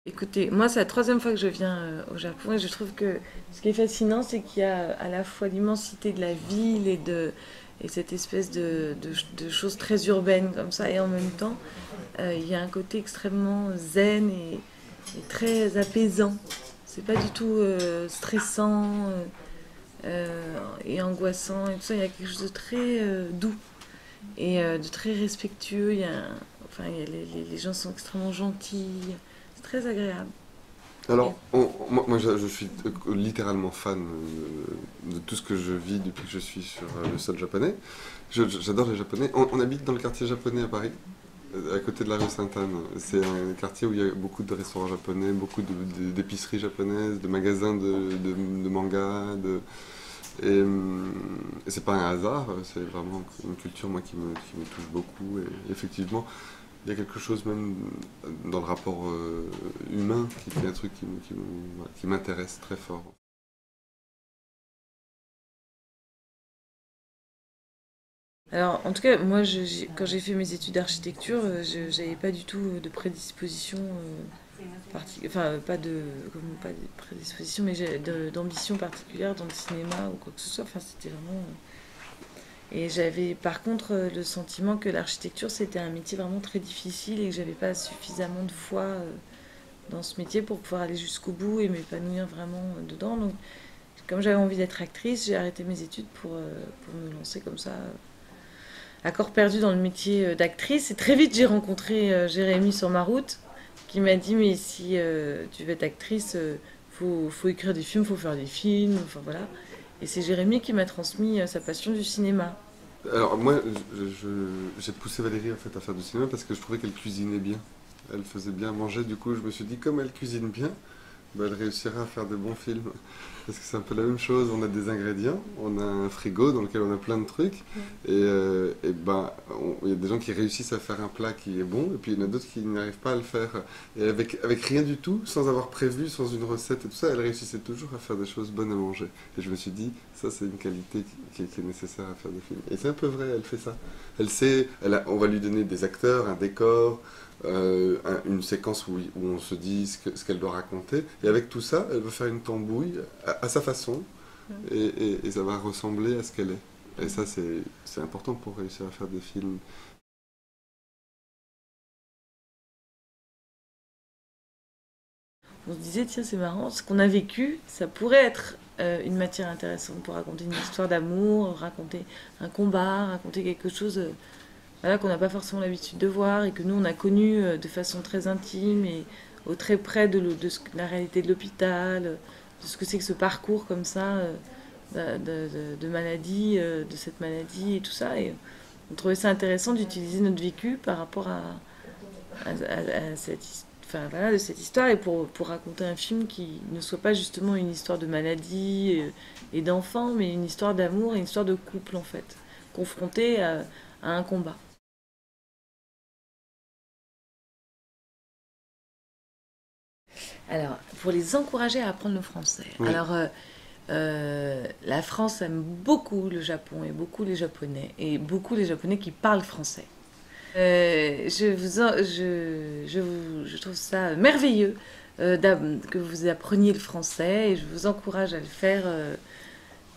Écoutez, moi c'est la troisième fois que je viens au Japon et je trouve que ce qui est fascinant, c'est qu'il y a à la fois l'immensité de la ville et cette espèce de choses très urbaines comme ça, et en même temps, il y a un côté extrêmement zen et très apaisant. C'est pas du tout stressant et angoissant et tout ça. Il y a quelque chose de très doux et de très respectueux. Enfin, les gens sont extrêmement gentils. C'est très agréable. Et- Alors, moi, je suis littéralement fan de tout ce que je vis depuis que je suis sur le sol japonais. J'adore les Japonais. On habite dans le quartier japonais à Paris, à côté de la rue Sainte-Anne. C'est un quartier où il y a beaucoup de restaurants japonais, beaucoup d'épiceries japonaises, de magasins de mangas. Et c'est pas un hasard, c'est vraiment une culture moi, qui me touche beaucoup. Et effectivement, il y a quelque chose même dans le rapport humain qui est un truc qui m'intéresse très fort. Alors, en tout cas, moi, quand j'ai fait mes études d'architecture, je n'avais pas du tout de prédisposition, enfin, pas de prédisposition, mais d'ambition particulière dans le cinéma ou quoi que ce soit. Enfin, c'était vraiment. Et j'avais par contre le sentiment que l'architecture c'était un métier vraiment très difficile et que j'avais pas suffisamment de foi dans ce métier pour pouvoir aller jusqu'au bout et m'épanouir vraiment dedans. Donc, comme j'avais envie d'être actrice, j'ai arrêté mes études pour me lancer comme ça, à corps perdu dans le métier d'actrice. Et très vite, j'ai rencontré Jérémy sur ma route qui m'a dit mais si tu veux être actrice, faut écrire des films, faut faire des films, enfin voilà. Et c'est Jérémy qui m'a transmis sa passion du cinéma. Alors moi, j'ai poussé Valérie en fait à faire du cinéma parce que je trouvais qu'elle cuisinait bien. Elle faisait bien manger, du coup je me suis dit comme elle cuisine bien, bah, elle réussira à faire de bons films. Parce que c'est un peu la même chose, on a des ingrédients, on a un frigo dans lequel on a plein de trucs, et ben, il y a des gens qui réussissent à faire un plat qui est bon, et puis il y en a d'autres qui n'arrivent pas à le faire. Et avec rien du tout, sans avoir prévu, sans une recette et tout ça, elle réussissait toujours à faire des choses bonnes à manger. Et je me suis dit, ça c'est une qualité qui est nécessaire à faire des films. Et c'est un peu vrai, elle fait ça. Elle sait, on va lui donner des acteurs, un décor, une séquence où on se dit ce qu'elle doit raconter. Et avec tout ça, elle va faire une tambouille à sa façon et ça va ressembler à ce qu'elle est. Et ça, c'est important pour réussir à faire des films. On se disait, tiens, c'est marrant, ce qu'on a vécu, ça pourrait être une matière intéressante pour raconter une histoire d'amour, raconter un combat, raconter quelque chose voilà, qu'on n'a pas forcément l'habitude de voir et que nous, on a connu de façon très intime et au très près la réalité de l'hôpital, de ce que c'est que ce parcours comme ça, de maladie, de cette maladie et tout ça. Et on trouvait ça intéressant d'utiliser notre vécu par rapport à cette histoire. Enfin, voilà, de cette histoire et pour raconter un film qui ne soit pas justement une histoire de maladie et d'enfant, mais une histoire d'amour et une histoire de couple en fait, confronté à un combat. Alors, pour les encourager à apprendre le français. Oui. Alors, la France aime beaucoup le Japon et beaucoup les Japonais et beaucoup les Japonais qui parlent français. Je trouve ça merveilleux que vous appreniez le français et je vous encourage à le faire.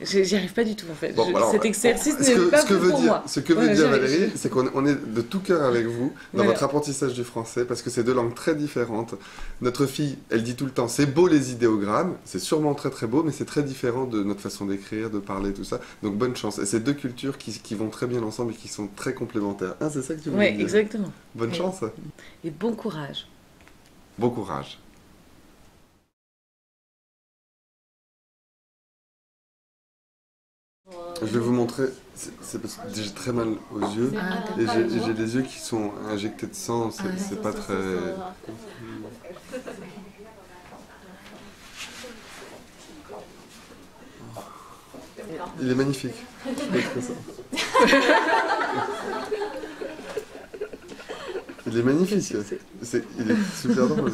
J'y arrive pas du tout en fait. Bon, alors, Cet exercice ce n'est que, pas ce que fait veut pour dire, moi. ce que veut Voilà, dire Valérie, c'est qu'on est de tout cœur avec vous dans voilà. votre apprentissage du français parce que c'est deux langues très différentes. Notre fille, elle dit tout le temps, c'est beau les idéogrammes, c'est sûrement très très beau, mais c'est très différent de notre façon d'écrire, de parler, tout ça. Donc bonne chance. Et c'est deux cultures qui vont très bien ensemble et qui sont très complémentaires. Ah, c'est ça que tu voulais Ouais, dire. exactement. Bonne chance. Et bon courage. Bon courage. Je vais vous montrer, c'est parce que j'ai très mal aux yeux et j'ai les yeux qui sont injectés de sang, c'est pas très... Il est magnifique. Je peux montrer ça. Il est magnifique. Il est super drôle.